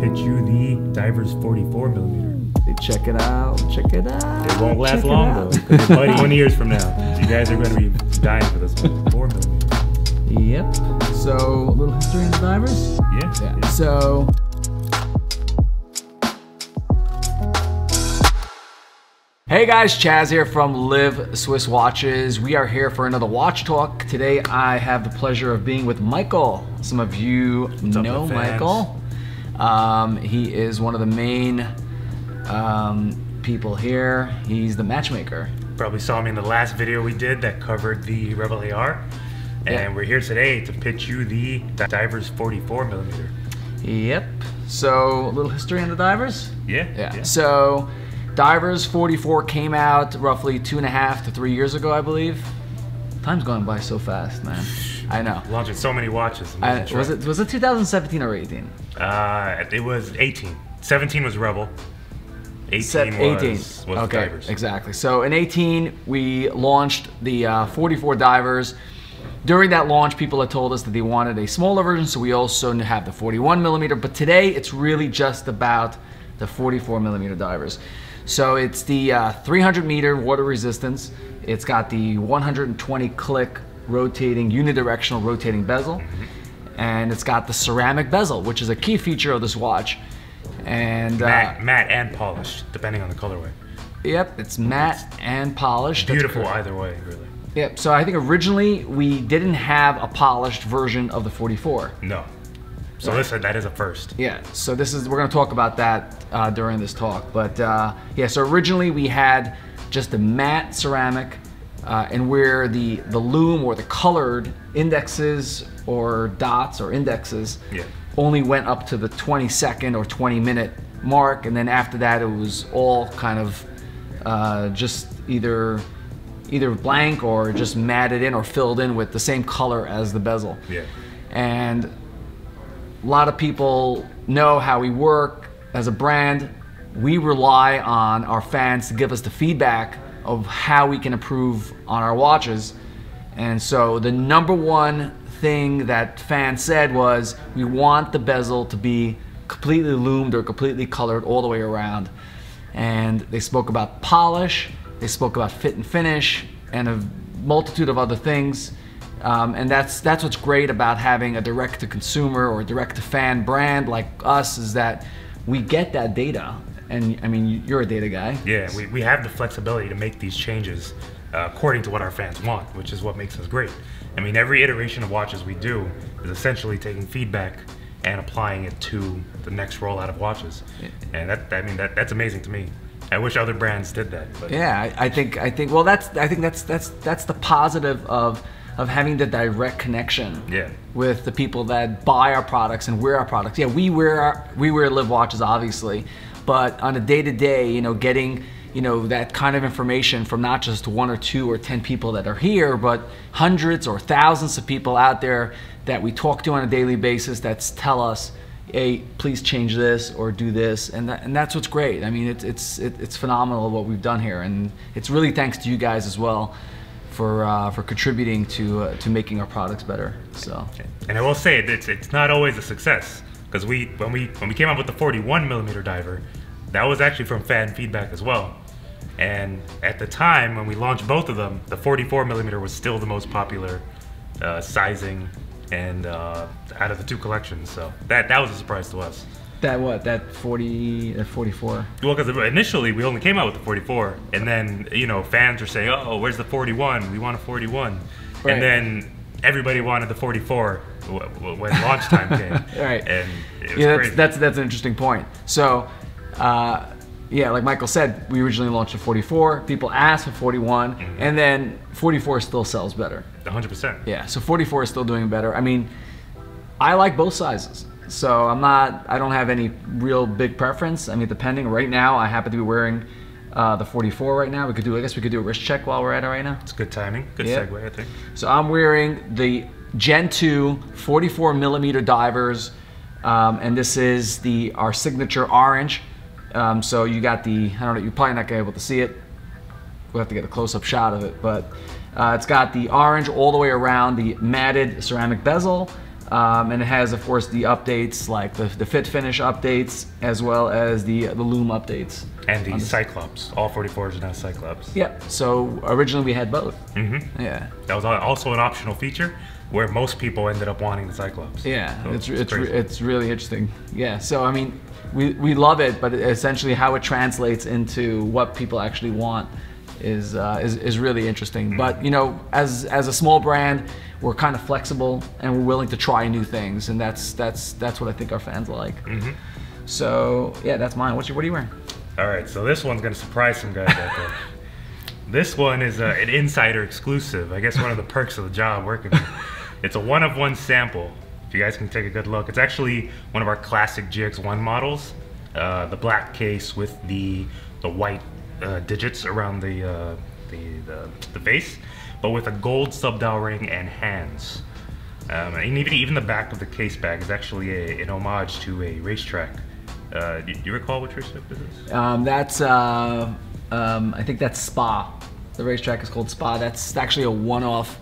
pitch you the Divers 44 millimeter. Check it out. Check it out. It won't last long though. Because buddy, 20 years from now, you guys are going to be dying for this one. 4 millimeter. Yep. So a little history in the divers. Yeah. So. Hey guys, Chaz here from LIV Swiss Watches. We are here for another watch talk. Today I have the pleasure of being with Michael. Some of you know Michael. He is one of the main people here. He's the matchmaker. Probably saw me in the last video we did that covered the Rebel AR. And we're here today to pitch you the Divers 44 millimeter. Yep. So a little history on the divers? Yeah. So Divers 44 came out roughly 2.5 to 3 years ago, I believe. Time's going by so fast, man. I know. Launching so many watches. Was it 2017 or 18? It was 18. 17 was Rebel. 18 was okay, Divers. Exactly. So in 18, we launched the 44 Divers. During that launch, people had told us that they wanted a smaller version, so we also have the 41 millimeter. But today, it's really just about the 44 millimeter Divers. So it's the 300 meter water resistance. It's got the 120 click rotating, unidirectional rotating bezel. And it's got the ceramic bezel, which is a key feature of this watch. And matte and polished, depending on the colorway. Yep, it's matte and polished. Beautiful either way, really. Yep, so I think originally we didn't have a polished version of the 44. No. So that is a first. Yeah, so we're gonna talk about that during this talk. But yeah, so originally we had just a matte ceramic and where the lume or the colored indexes or dots or indexes only went up to the 20-second or 20-minute mark, and then after that it was all kind of just either blank or just matted in or filled in with the same color as the bezel. Yeah. And a lot of people know how we work as a brand. We rely on our fans to give us the feedback of how we can improve on our watches. And so the number one thing that fans said was, we want the bezel to be completely lumed or completely colored all the way around. And they spoke about polish, they spoke about fit and finish, and a multitude of other things. And that's what's great about having a direct-to-consumer or direct-to-fan brand like us, is that we get that data. And I mean, you're a data guy. Yeah, we have the flexibility to make these changes according to what our fans want, which is what makes us great. I mean, every iteration of watches we do is essentially taking feedback and applying it to the next rollout of watches. And that's amazing to me. I wish other brands did that. But. Yeah, I think that's the positive of having the direct connection with the people that buy our products and wear our products. Yeah, we wear LIV watches, obviously, but on a day-to-day, getting that kind of information from not just 1 or 2 or 10 people that are here, but hundreds or thousands of people out there that we talk to on a daily basis that tell us, hey, please change this or do this, and that's what's great. I mean, it's phenomenal what we've done here, and it's really thanks to you guys as well for contributing to making our products better. So, and I will say it's not always a success, because when we came up with the 41 millimeter diver, that was actually from fan feedback as well. And at the time when we launched both of them, the 44 millimeter was still the most popular sizing and out of the two collections. So that was a surprise to us. That 44? Well, because initially we only came out with the 44, and then fans were saying, "Oh, where's the 41? We want a 41." Right. And then everybody wanted the 44 when launch time came. Right. And it was crazy. That's an interesting point. So, yeah, like Michael said, we originally launched a 44. People asked for 41, and then 44 still sells better. 100%. Yeah. So 44 is still doing better. I mean, I like both sizes. So I don't have any real big preference. I mean, depending. Right now, I happen to be wearing the 44 right now. I guess we could do a wrist check while we're at it right now. It's good timing. Good segue, I think. So I'm wearing the Gen 2 44 millimeter divers, and this is our signature orange. So you got I don't know, you're probably not gonna be able to see it. We'll have to get a close-up shot of it, but it's got the orange all the way around, the matted ceramic bezel. And it has, of course, the updates like the fit finish updates, as well as the loom updates. And the Cyclops. All 44s are now Cyclops. Yeah. So originally we had both. Yeah. That was also an optional feature where most people ended up wanting the Cyclops. Yeah. So it's really interesting. Yeah. So I mean, we love it, but essentially how it translates into what people actually want is really interesting. But you know, as a small brand, we're kind of flexible and we're willing to try new things, and that's what I think our fans like. So yeah, that's mine. What are you wearing? All right, so this one's gonna surprise some guys out there. This one is an insider exclusive. I guess one of the perks of the job working here. It's a one-of-one sample. If you guys can take a good look, it's actually one of our classic GX1 models. The black case with the white digits around the face, but with a gold subdial ring and hands. And even the back of the case bag is actually an homage to a racetrack. Do you recall which racetrack this is? That's I think that's Spa. The racetrack is called Spa. That's actually a one-off.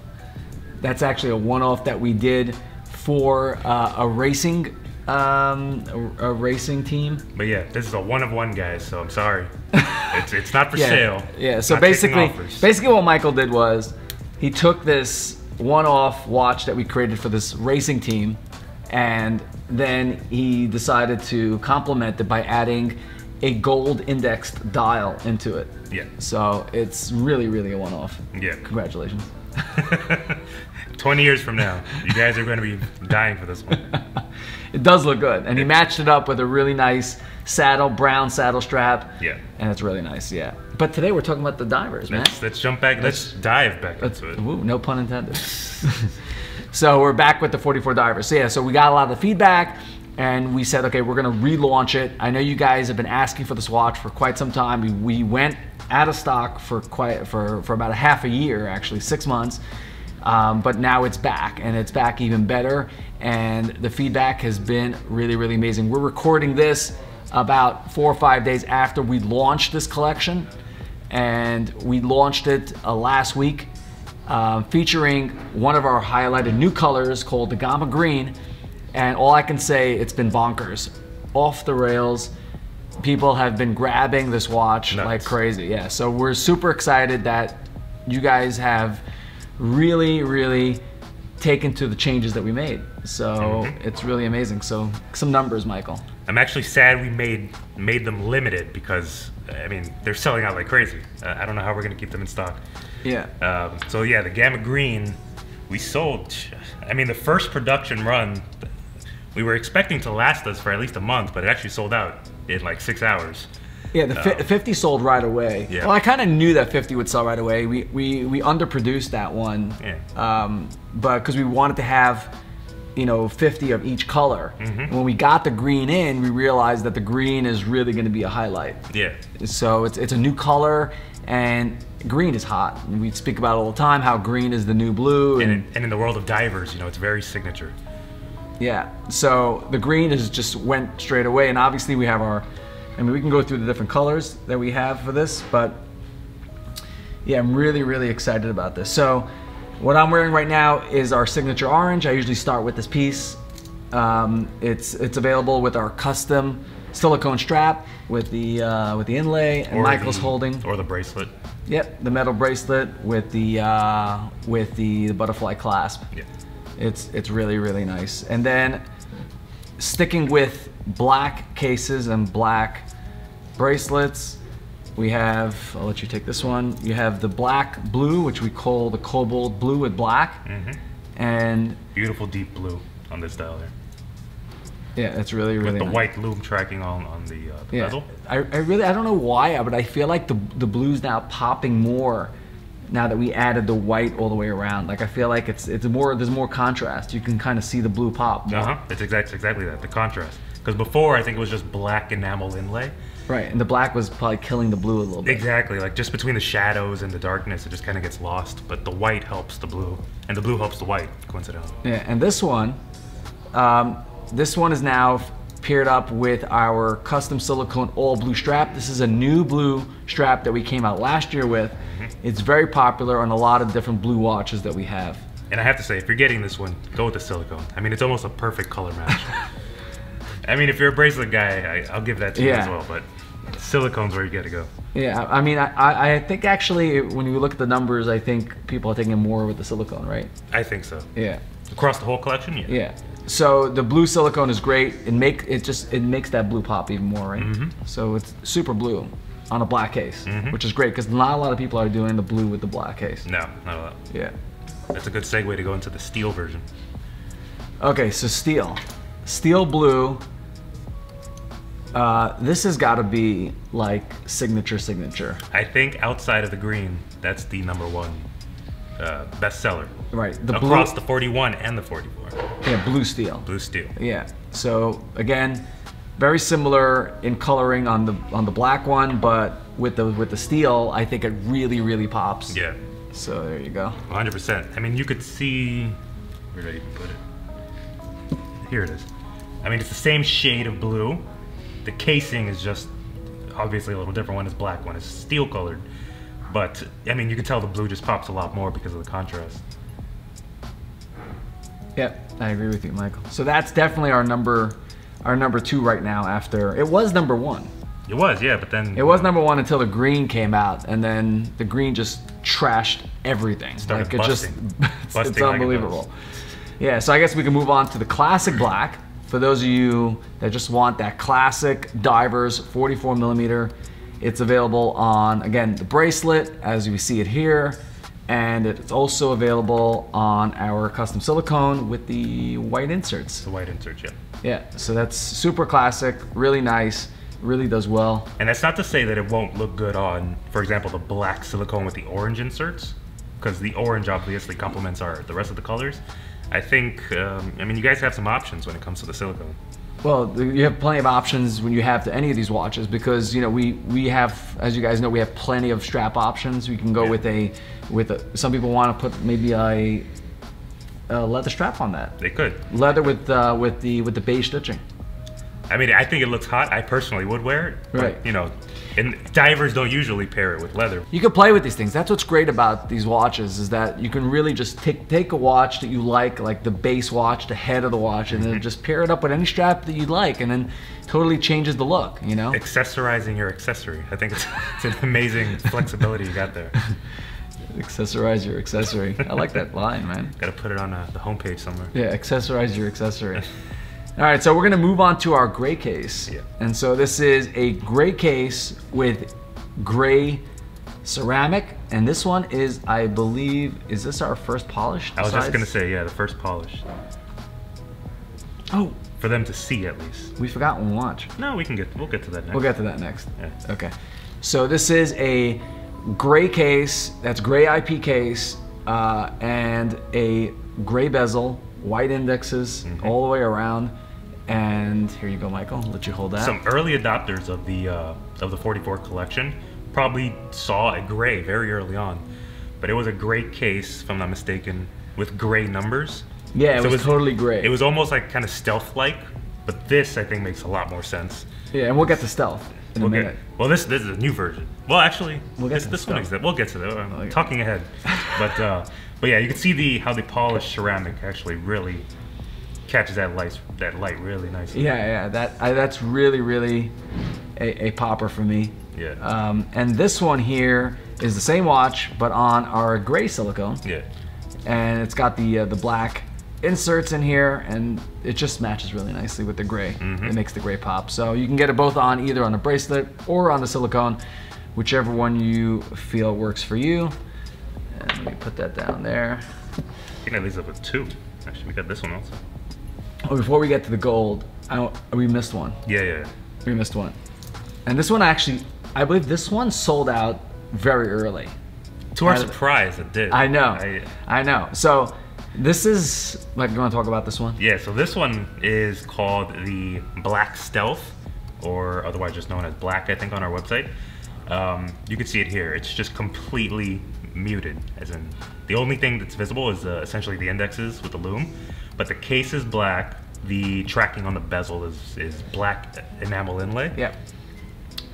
That's actually a one-off that we did for a racing team. But yeah, this is a one-of-one, guys. So I'm sorry, it's not for sale. Yeah. So basically what Michael did was he took this one-off watch that we created for this racing team, and then he decided to complement it by adding a gold indexed dial into it. Yeah. So it's really a one-off. Yeah. Congratulations. 20 years from now, you guys are going to be dying for this one. It does look good, and he matched it up with a really nice brown saddle strap. Yeah. And it's really nice, yeah. But today we're talking about the divers, man. Let's jump back. Let's dive back into it. Woo, no pun intended. So we're back with the 44 divers. So yeah, so we got a lot of feedback, and we said, okay, we're gonna relaunch it. I know you guys have been asking for this watch for quite some time. We went out of stock for about a half a year, actually 6 months. But now it's back, and it's back even better, and the feedback has been really amazing. We're recording this about 4 or 5 days after we launched this collection, and we launched it last week, featuring one of our highlighted new colors called the Gamma Green, and all I can say, it's been bonkers. Off the rails. People have been grabbing this watch like crazy. Yeah, so we're super excited that you guys have really taken to the changes that we made. So it's really amazing. So some numbers, Michael. I'm actually sad we made them limited because, I mean, they're selling out like crazy. I don't know how we're gonna keep them in stock. Yeah. So yeah, the Gamma Green, we sold, I mean, the first production run, we were expecting to last us for at least a month, but it actually sold out in like 6 hours. Yeah, the 50 sold right away. Yeah. Well, I kind of knew that 50 would sell right away. We underproduced that one, but because we wanted to have, you know, 50 of each color. When we got the green in, we realized that the green is really going to be a highlight. Yeah. So it's a new color, and green is hot. We speak about it all the time, how green is the new blue. And in the world of divers, you know, it's very signature. Yeah, so the green is just went straight away, and obviously we have our, I mean, we can go through the different colors that we have for this, but yeah, I'm really excited about this. So what I'm wearing right now is our signature orange. I usually start with this piece. It's available with our custom silicone strap with the inlay, and Michael's holding. Or the bracelet. Yep, the metal bracelet with the butterfly clasp. Yeah. It's really nice. And then sticking with black cases and black bracelets, we have, I'll let you take this one. You have the black blue, which we call the Cobalt blue with black. And beautiful deep blue on this dial there. Yeah, it's really with the nice. White loom tracking on the bezel. I don't know why, but I feel like the blue's now popping more now that we added the white all the way around. Like, I feel like it's more, there's more contrast. You can kind of see the blue pop more. It's exactly that, the contrast. Because before, I think it was just black enamel inlay. Right, and the black was probably killing the blue a little bit. Exactly, like just between the shadows and the darkness, it just kind of gets lost. But the white helps the blue, and the blue helps the white, coincidentally. Yeah, and this one is now paired up with our custom silicone all blue strap. This is a new blue strap that we came out last year with. It's very popular on a lot of different blue watches that we have. And I have to say, if you're getting this one, go with the silicone. I mean, it's almost a perfect color match. I mean, if you're a bracelet guy, I'll give that to you as well, but silicone's where you gotta go. Yeah, I mean, I think actually, when you look at the numbers, I think people are taking more with the silicone, right? I think so. Yeah. Across the whole collection, yeah. Yeah. So the blue silicone is great. It makes that blue pop even more, right? So it's super blue on a black case, which is great because not a lot of people are doing the blue with the black case. No, not a lot. Yeah. That's a good segue to go into the steel version. Okay, so steel blue. This has got to be like signature. I think outside of the green, that's the #1 bestseller. Right. Across the 41 and the 44. Yeah, blue steel. Blue steel. Yeah. So again, very similar in coloring on the black one, but with the steel, I think it really pops. Yeah. So there you go. 100%. I mean, you could see. Where did I even put it? Here it is. I mean, it's the same shade of blue. The casing is just obviously a little different. One is black, one is steel colored. But I mean, you can tell the blue just pops a lot more because of the contrast. Yep, I agree with you, Michael. So that's definitely our number 2 right now. After it was #1. It was, yeah, but then it was #1 until the green came out, and then the green just trashed everything. Started like busting. It's unbelievable. Yeah, so I guess we can move on to the classic black. For those of you that just want that classic divers 44 millimeter, it's available on, again, the bracelet as you see it here, and it's also available on our custom silicone with the white inserts. The white inserts, yeah. Yeah, so that's super classic, really nice, really does well. And that's not to say that it won't look good on, for example, the black silicone with the orange inserts, because the orange obviously complements the rest of the colors. I think, I mean, you guys have some options when it comes to the silicone. Well, you have plenty of options when you have to any of these watches because, you know, we have, as you guys know, we have plenty of strap options. We can go with a, some people want to put maybe a leather strap on that. They could. Leather with the beige stitching. I mean, I think it looks hot. I personally would wear it. Right. But, you know, and divers don't usually pair it with leather. You can play with these things. That's what's great about these watches is that you can really just take a watch that you like the base watch, the head of the watch, and then just pair it up with any strap that you like, and then totally changes the look, you know? Accessorizing your accessory. I think it's an amazing flexibility you got there. Accessorize your accessory. I like that line, man. Got to put it on the homepage somewhere. Yeah, accessorize your accessory. All right, so we're gonna move on to our gray case. Yeah. And so this is a gray case with gray ceramic. And this one is, I believe, is this our first polished I was size? just gonna say, yeah, the first polish. Oh. For them to see at least. We forgot one watch. No, we'll get to that next. We'll get to that next. Yeah. Okay. So this is a gray case, that's gray IP case, and a gray bezel, white indexes all the way around. And here you go, Michael. I'll let you hold that. Some early adopters of the 44 collection probably saw a gray very early on, but it was a gray case, if I'm not mistaken, with gray numbers. Yeah, it was totally gray. It was almost like kind of stealth-like, but this I think makes a lot more sense. Yeah, and we'll get to stealth in a minute. Well, this is a new version. Well, actually, we'll get this one exists. We'll get to that. I'm talking ahead, but yeah, you can see how the polished ceramic actually really catches that light really nicely. Yeah, that's really a popper for me. Yeah. And this one here is the same watch, but on our gray silicone. Yeah. And it's got the black inserts in here, and it just matches really nicely with the gray. It makes the gray pop. So you can get it both on either on the bracelet or on the silicone, whichever one you feel works for you. And let me put that down there. I think that leaves up with 2. Actually, we got this one also. Oh, before we get to the gold, we missed one. Yeah. We missed one. And this one actually, I believe this one sold out very early. To our surprise, it did. I know. I know. So this is, like, you want to talk about this one? Yeah, so this one is called the Black Stealth, or otherwise just known as Black, I think, on our website. You can see it here. It's just completely muted, as in the only thing that's visible is essentially the indexes with the lume, but the case is black. The tracking on the bezel is black enamel inlay. Yep.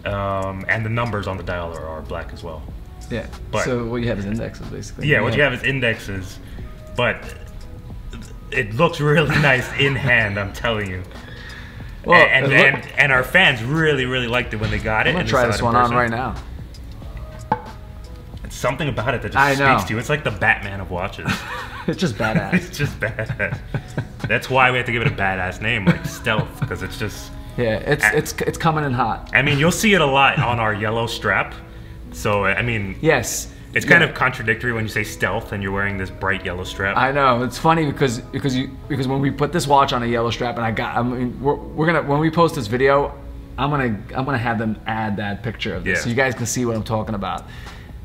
And the numbers on the dial are black as well. Yeah. But, so what you have is indexes, basically. Yeah, what you have is indexes. but it looks really nice in hand. I'm telling you. Well, and our fans really liked it when they got it. I'm gonna try this one on right now. It's something about it that just speaks to you. It's like the Batman of watches. It's just badass. It's just badass. That's why we have to give it a badass name, like Stealth, because it's just. Yeah, it's coming in hot. I mean, you'll see it a lot on our yellow strap. So I mean. Yes. It's kind of contradictory when you say Stealth and you're wearing this bright yellow strap. I know, it's funny because when we put this watch on a yellow strap, and we're gonna when we post this video, I'm gonna have them add that picture of this so you guys can see what I'm talking about.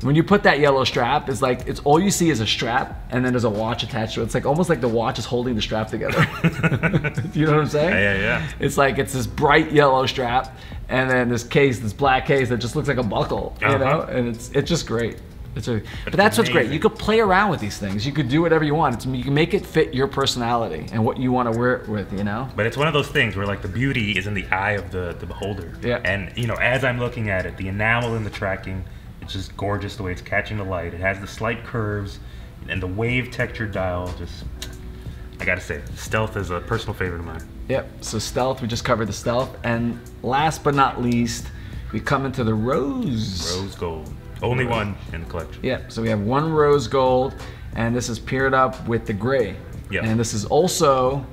When you put that yellow strap, it's all you see is a strap, and then there's a watch attached to it. It's like almost like the watch is holding the strap together. You know what I'm saying? Yeah. It's like it's this bright yellow strap, and then this black case that just looks like a buckle. You know, and it's just great. But that's what's great. You could play around with these things. You could do whatever you want. You can make it fit your personality and what you want to wear it with, you know? But it's one of those things where like the beauty is in the eye of the beholder. Yeah. And you know, as I'm looking at it, the enamel in the tracking, it's just gorgeous the way it's catching the light. It has the slight curves and the wave textured dial. Just, I gotta say, Stealth is a personal favorite of mine. Yep, so Stealth, we just covered the Stealth. And last but not least, we come into the Rose. Rose Gold. Only one in the collection. Yep, so we have one Rose Gold, and this is paired up with the gray. Yep. And this is also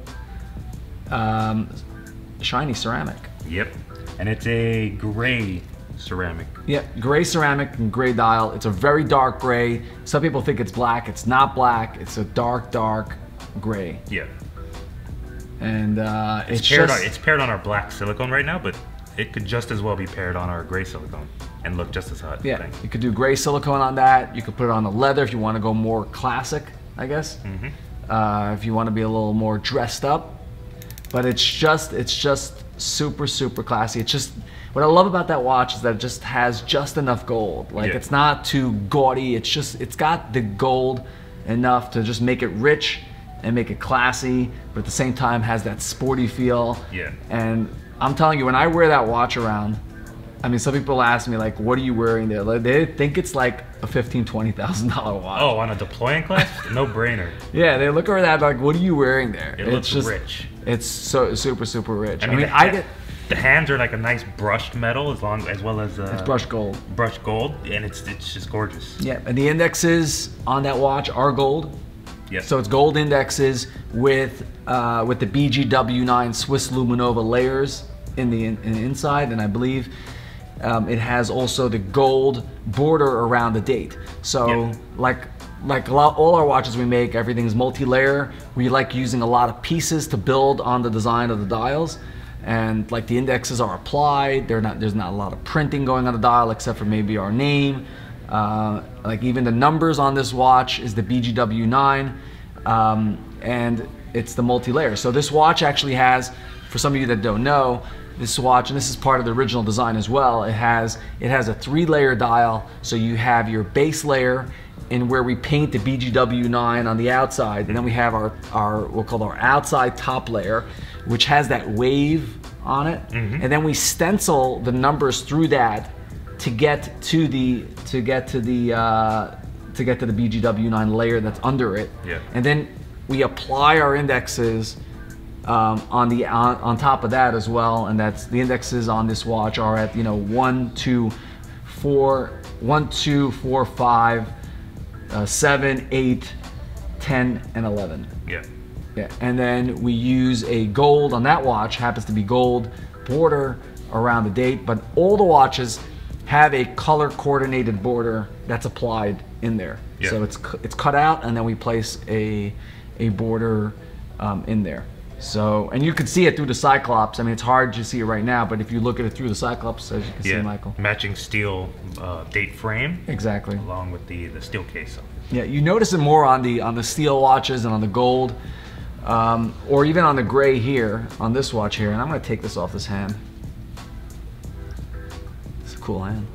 shiny ceramic. Yep, and it's a gray ceramic. Yep, gray ceramic and gray dial. It's a very dark gray. Some people think it's black. It's not black. It's a dark gray. Yeah. And it's paired on our black silicone right now, but it could just as well be paired on our gray silicone and look just as hot. Yeah, you could do gray silicone on that. You could put it on the leather if you want to go more classic, I guess. If you want to be a little more dressed up. But it's just super classy. It's just, what I love about that watch is that it just has just enough gold. Like it's not too gaudy. It's got the gold enough to just make it rich and make it classy, but at the same time has that sporty feel. Yeah. And I'm telling you, when I wear that watch around, I mean, some people ask me like, "What are you wearing there?" Like, they think it's like a $15,000-$20,000 watch. Oh, on a deploying class? No brainer. Yeah, they look over that like, "What are you wearing there?" It looks just rich. It's so super rich. I mean, the hands are like a nice brushed metal, as well as it's brushed gold. Brushed gold, and it's just gorgeous. Yeah, and the indexes on that watch are gold. Yes. So it's gold indexes with the BGW9 Swiss Luminova layers in the inside, and I believe it has also the gold border around the date. So like all our watches we make, everything's multi-layer. We like using a lot of pieces to build on the design of the dials, and like the indexes are applied. There's not a lot of printing going on the dial except for maybe our name. Like even the numbers on this watch is the BGW9, and it's the multi-layer. So this watch actually has, for some of you that don't know, this watch, and this is part of the original design as well, it has a 3-layer dial. So you have your base layer in where we paint the BGW9 on the outside, and then we have our we'll call our outside top layer, which has that wave on it, and then we stencil the numbers through that to get to the BGW9 layer that's under it. Yeah. And then we apply our indexes on top of that as well, and that's the indexes on this watch are at 1, 2, 4, 5, 7, 8, 10, and 11. Yeah. Yeah. And then we use a gold on that watch, happens to be gold border around the date, but all the watches have a color coordinated border that's applied in there. Yeah. So it's cut out, and then we place a border in there. So, and you can see it through the Cyclops. I mean, it's hard to see it right now, but if you look at it through the Cyclops, as you can see, Michael. Matching steel date frame. Exactly. Along with the steel case. Yeah, you notice it more on the steel watches and on the gold, or even on the gray here, on this watch here. And I'm gonna take this off this hand. It's a cool hand.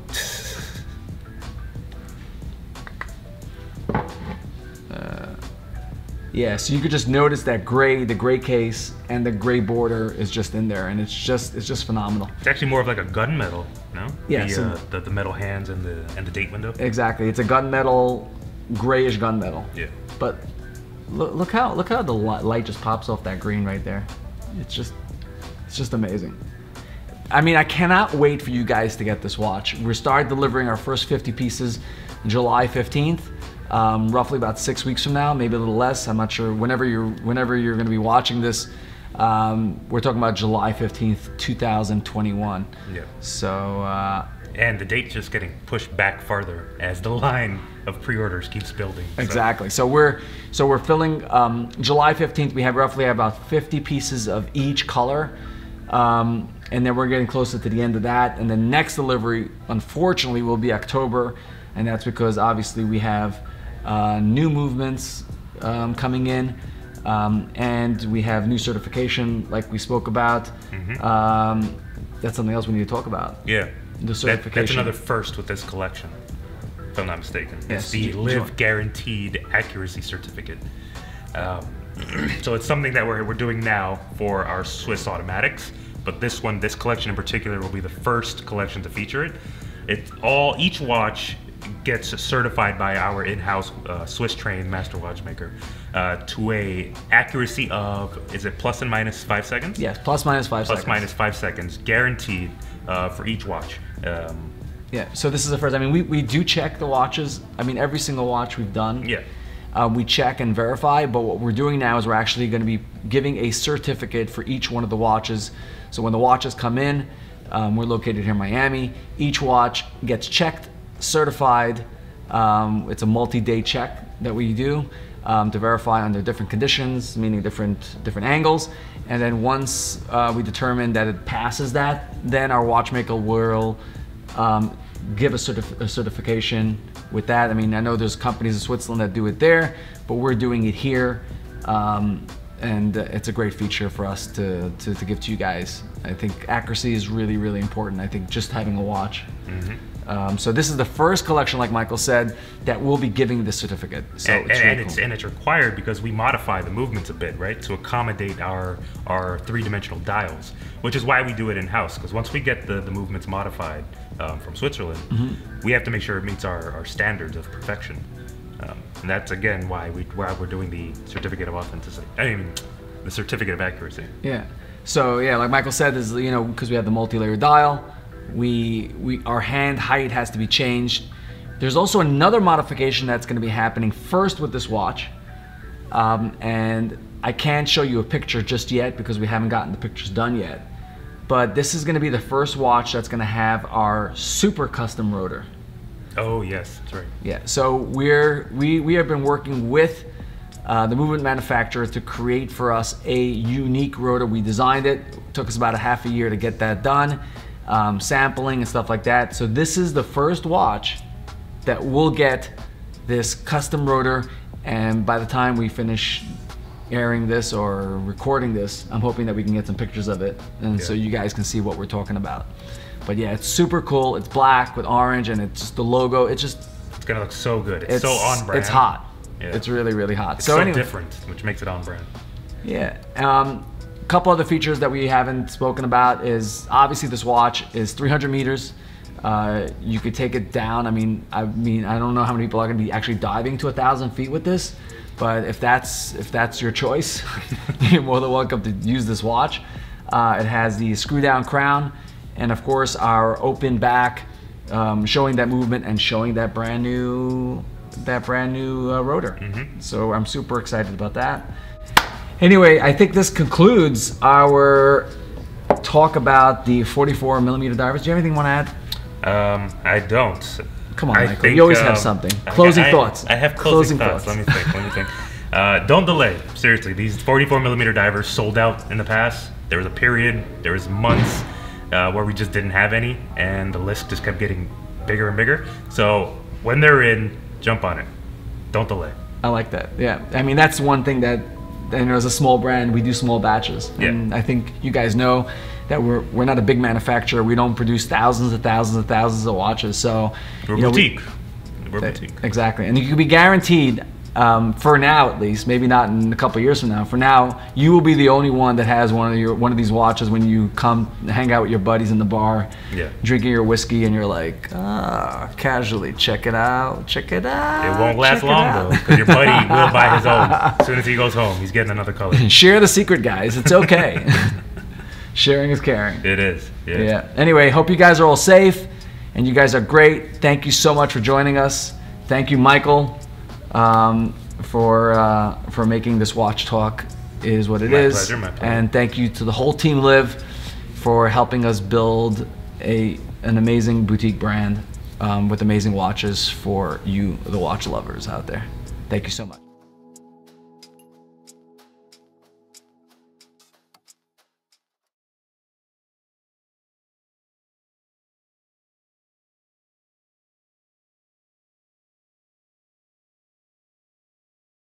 Yeah, so you could just notice that the gray case and the gray border is just in there, and it's just phenomenal. It's actually more of like a gunmetal, no? Yeah. The metal hands and the date window. Exactly, it's a gunmetal, grayish gunmetal. Yeah. But look how the light just pops off that green right there. It's just amazing. I mean, I cannot wait for you guys to get this watch. We're starting delivering our first 50 pieces July 15th, roughly about 6 weeks from now, maybe a little less. I'm not sure. Whenever you're going to be watching this, we're talking about July 15th, 2021. Yeah. So. And the date's just getting pushed back farther as the line of pre-orders keeps building. Exactly. So we're filling July 15th. We have roughly about 50 pieces of each color, and then we're getting closer to the end of that. And the next delivery, unfortunately, will be October, and that's because obviously we have new movements coming in, and we have new certification, like we spoke about. That's something else we need to talk about. Yeah. The certification. That's another first with this collection, if I'm not mistaken. Yes. It's the LIV Guaranteed Accuracy Certificate. So it's something that we're doing now for our Swiss automatics, but this collection in particular will be the first collection to feature it. Each watch gets certified by our in-house Swiss trained master watchmaker to a accuracy of, is it plus and minus 5 seconds? Yes, plus minus 5 seconds. Plus minus 5 seconds, guaranteed for each watch. Yeah, so this is the first. I mean, we do check the watches. I mean, every single watch we've done. Yeah. We check and verify, but what we're doing now is we're actually going to be giving a certificate for each one of the watches. So when the watches come in, we're located here in Miami. Each watch gets checked, certified. It's a multi-day check that we do to verify under different conditions, meaning different angles. And then once we determine that it passes that, then our watchmaker will give a certification with that. I mean, I know there's companies in Switzerland that do it there, but we're doing it here. And it's a great feature for us to give to you guys. I think accuracy is really, really important. I think just having a watch. So this is the first collection, like Michael said, that we'll be giving this certificate. So it's required because we modify the movements a bit, right, to accommodate our three-dimensional dials, which is why we do it in-house. Because once we get the movements modified from Switzerland, we have to make sure it meets our standards of perfection. And that's again why we're doing the certificate of authenticity. I mean, the certificate of accuracy. Yeah. So yeah, like Michael said, is because we have the multi-layer dial. Our hand height has to be changed. There's also another modification that's going to be happening first with this watch, and I can't show you a picture just yet because we haven't gotten the pictures done yet, but this is going to be the first watch that's going to have our super custom rotor. Oh yes, that's right. Yeah, so we have been working with the movement manufacturer to create for us a unique rotor. We designed it. It took us about a half a year to get that done. Sampling and stuff like that. So this is the first watch that will get this custom rotor, and by the time we finish airing this or recording this, I'm hoping that we can get some pictures of it, and so you guys can see what we're talking about. But yeah, it's super cool. It's black with orange, and it's just the logo. It's gonna look so good. It's so on brand. It's hot. Yeah. It's really, really hot. It's so anyway, different, which makes it on brand. Yeah. A couple other features that we haven't spoken about is obviously this watch is 300 meters. You could take it down. I mean, I don't know how many people are going to be actually diving to 1,000 feet with this, but if that's your choice, you're more than welcome to use this watch. It has the screw down crown, and of course our open back, showing that movement and showing that brand new rotor. So I'm super excited about that. Anyway, I think this concludes our talk about the 44 millimeter divers. Do you have anything you want to add? I don't. Come on, Michael. You always have something. Closing thoughts. I have closing thoughts. Let me think. Don't delay. Seriously, these 44 millimeter divers sold out in the past. There was a period, there was months where we just didn't have any, and the list just kept getting bigger and bigger. So when they're in, jump on it. Don't delay. I like that. Yeah. I mean, that's one thing that, as a small brand, we do small batches. And I think you guys know that we're not a big manufacturer. We don't produce thousands and thousands and thousands of watches. So we're boutique. We're boutique. Exactly. And you can be guaranteed for now at least, maybe not in a couple years from now. For now, you will be the only one that has one of these watches when you come hang out with your buddies in the bar, drinking your whiskey, and you're like, casually, check it out. It won't last long though, because your buddy will buy his own as soon as he goes home. He's getting another color. Share the secret, guys. It's okay. Sharing is caring. It is. Yeah. Anyway, hope you guys are all safe, and you guys are great. Thank you so much for joining us. Thank you, Michael. For making this watch talk is what it is. My pleasure. And thank you to the whole team LIV for helping us build an amazing boutique brand with amazing watches for you, the watch lovers out there. Thank you so much.